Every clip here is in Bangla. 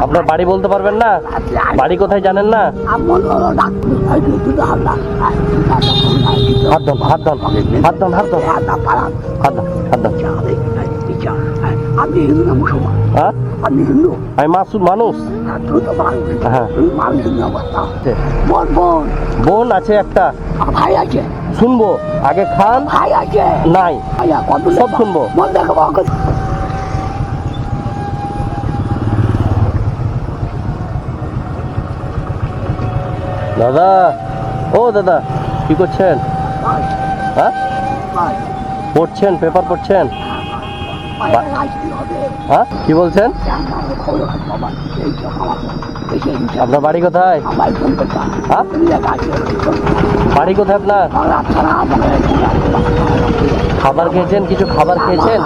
আপনার বাড়ি বলতে পারবেন না? বাড়ি কোথায় জানেন না? হাত ধন, হাত ধন, হাত ধন, হাত ধন, হাত ধন, হাত ধন। আমি হিন্দু না মুসলমান? হ্যাঁ, আমি হিন্দু। আমি মাসুদ মানুষ। তুই তো মানুষ। হ্যাঁ। মানুষ হিন্দু অবস্থা। বোন বোন বোন আছে একটা, ভাই আছে। শুনবো আগে খান। ভাই আছে নাই, কত সব শুনবো। মন দেখাবো। দাদা, ও দাদা, কি করছেন? হ্যাঁ, পড়ছেন, পেপার পড়ছেন? হ্যাঁ, কি বলছেন? আপনার বাড়ি কোথায়? হ্যাঁ, বাড়ি কোথায় আপনার? খাবার খেয়েছেন? কিছু খাবার খেয়েছেন?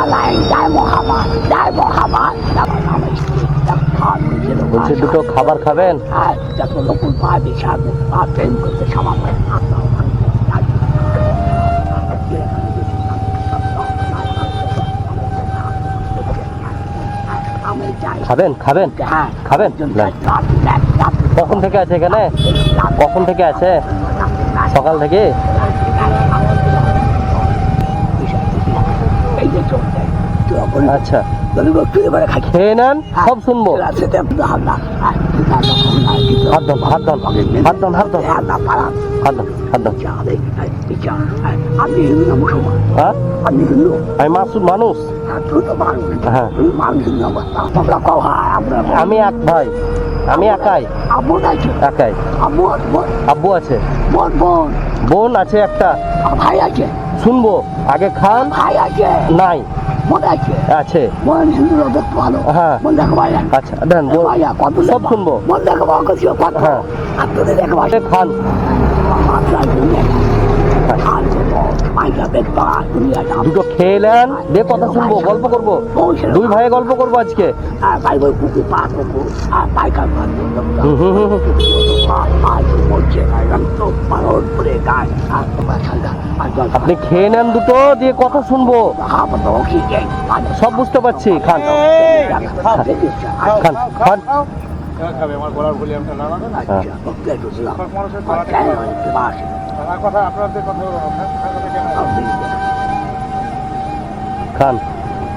বলছি দুটো খাবার খাবেন? খাবেন খাবেন খাবেন? কখন থেকে আছে এখানে? কখন থেকে আছে? সকাল থেকে? আচ্ছা, খেয়ে নেন, সব শুনবো। হাত ধন, হাত ধন, হাত ধন, হাত ধন, হাত ধন, হাত ধন। আমি হিন্দু না মুসলমান? হ্যাঁ, আমি হিন্দু। আমি মাসুদ মানুষ। তুই তো মানুষ। হ্যাঁ, মানুষ হিন্দু অবস্থা। তোমরা কও আমরা আমি এক ভাই, আমি একাই। আব্বু আছে? একাই। আব্বু আব্বু আছে। বোন বোন বোন আছে একটা, ভাই আছে। শুনবো আগে খান। ভাই আছে। নাই, বোন আছে। আছে। বোন হিন্দু লোক ভালো। হ্যাঁ। বোন দেখো ভাই। আচ্ছা দেন, কত সব শুনবো। বোন দেখো কত। হ্যাঁ। আপনাদের দেখো ভাই। খান। দুটো খেয়ে নেন, দিয়ে কথা শুনবো, গল্প করবো। দুই ভাই গল্প করবো আজকে। আপনি খেয়ে নেন দুটো, দিয়ে কথা শুনবো। সব বুঝতে পারছি, খান খান খান। খান,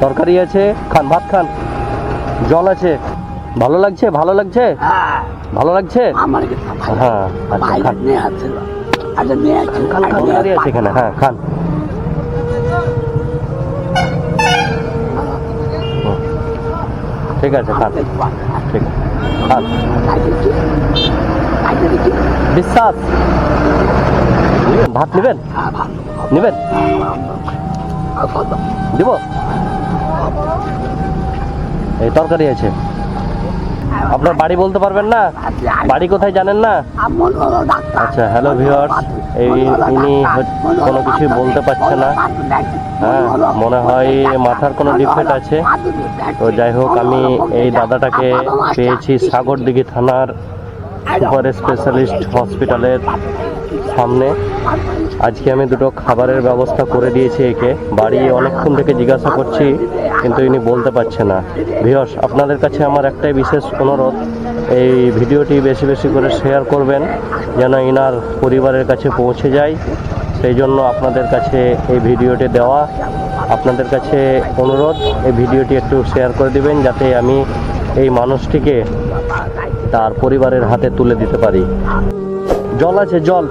তরকারি আছে, খান, ভাত খান, জল আছে। ভালো লাগছে? ভালো লাগছে? ভালো লাগছে? হ্যাঁ, আচ্ছা খান। খান, তরকারি আছে এখানে। হ্যাঁ, খান। ঠিক আছে, খান। ঠিক আছে, খান। বিশ্বাস ভাত নেবেন? নেবেন? দিব? এই তরকারি আছে। আপনার বাড়ি বলতে পারবেন না? বাড়ি কোথায় জানেন না? আচ্ছা, হ্যালো ভিউয়ার্স, ইনি কোনো কিছু বলতে পারছে না। হ্যাঁ, মনে হয় মাথার কোনো ডিফেক্ট আছে। তো যাই হোক, আমি এই দাদাটাকে পেয়েছি সাগরদিঘি থানার সুপার স্পেশালিস্ট হসপিটালের সামনে। আজকে আমি দুটো খাবারের ব্যবস্থা করে দিয়েছি একে। বাড়ি অনেকক্ষণ থেকে জিজ্ঞাসা করছি, কিন্তু ইনি বলতে পারছে না। ভিউয়ার্স, আপনাদের কাছে আমার একটাই বিশেষ অনুরোধ, এই ভিডিওটি বেশি বেশি করে শেয়ার করবেন, যেন ইনার পরিবারের কাছে পৌঁছে যায়। সেই জন্য আপনাদের কাছে এই ভিডিওটি দেওয়া। আপনাদের কাছে অনুরোধ, এই ভিডিওটি একটু শেয়ার করে দিবেন, যাতে আমি এই মানুষটিকে তার পরিবারের হাতে তুলে দিতে পারি। জল আছে, জল।